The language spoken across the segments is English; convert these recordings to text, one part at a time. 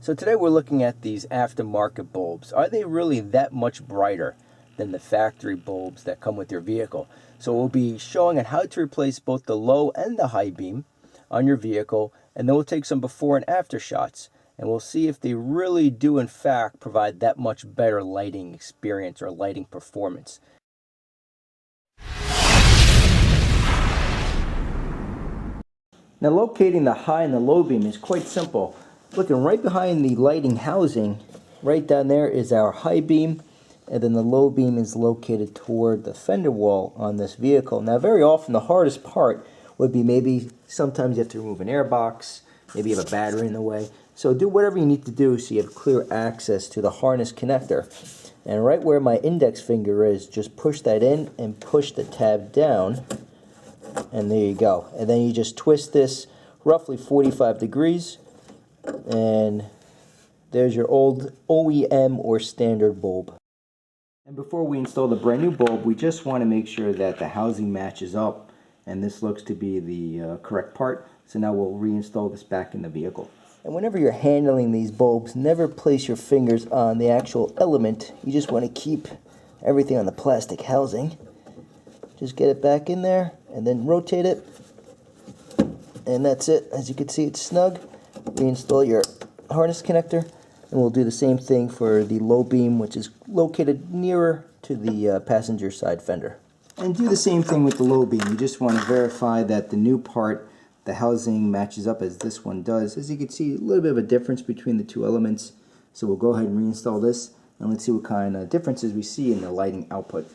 So today we're looking at these aftermarket bulbs. Are they really that much brighter than the factory bulbs that come with your vehicle? So we'll be showing on how to replace both the low and the high beam on your vehicle, and then we'll take some before and after shots, and we'll see if they really do in fact provide that much better lighting experience or lighting performance. Now locating the high and the low beam is quite simple. Looking right behind the lighting housing, right down there is our high beam, and then the low beam is located toward the fender wall on this vehicle. Now very often the hardest part would be maybe sometimes you have to remove an air box, maybe you have a battery in the way. So do whatever you need to do so you have clear access to the harness connector. And right where my index finger is, just push that in and push the tab down, and there you go. And then you just twist this roughly 45 degrees. And there's your old OEM or standard bulb. And before we install the brand new bulb, we just want to make sure that the housing matches up, and this looks to be the correct part. So now we'll reinstall this back in the vehicle. And whenever you're handling these bulbs, never place your fingers on the actual element. You just want to keep everything on the plastic housing. Just get it back in there and then rotate it, and that's it. As you can see, it's snug. Reinstall your harness connector, and we'll do the same thing for the low beam, which is located nearer to the passenger side fender. And do the same thing with the low beam. You just want to verify that the new part, the housing, matches up as this one does. As you can see, a little bit of a difference between the two elements. So we'll go ahead and reinstall this, and let's see what kind of differences we see in the lighting output.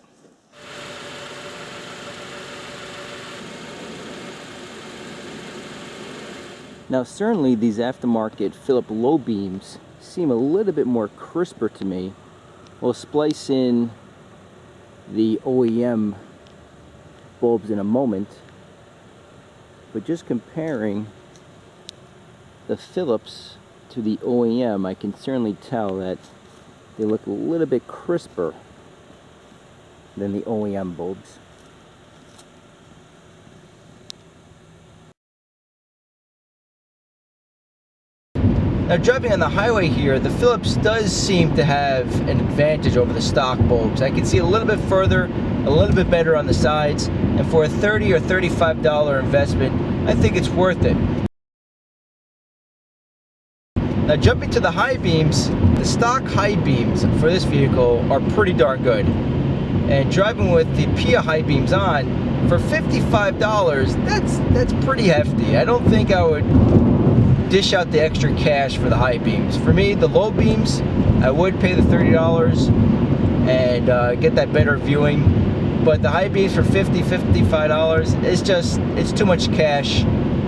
Now certainly these aftermarket Philips low beams seem a little bit more crisper to me. We'll splice in the OEM bulbs in a moment, but just comparing the Philips to the OEM, I can certainly tell that they look a little bit crisper than the OEM bulbs. Now driving on the highway here, the Philips does seem to have an advantage over the stock bulbs. I can see a little bit further, a little bit better on the sides, and for a $30 or $35 investment, I think it's worth it. Now jumping to the high beams, the stock high beams for this vehicle are pretty darn good. And driving with the PIAA high beams on, for $55, that's pretty hefty. I don't think I would dish out the extra cash for the high beams. For me, the low beams, I would pay the $30 and get that better viewing. But the high beams for $50, $55, it's too much cash,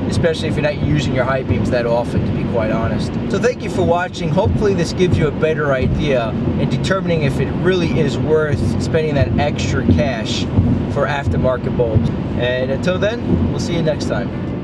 especially if you're not using your high beams that often, to be quite honest. So thank you for watching. Hopefully this gives you a better idea in determining if it really is worth spending that extra cash for aftermarket bulbs. And until then, we'll see you next time.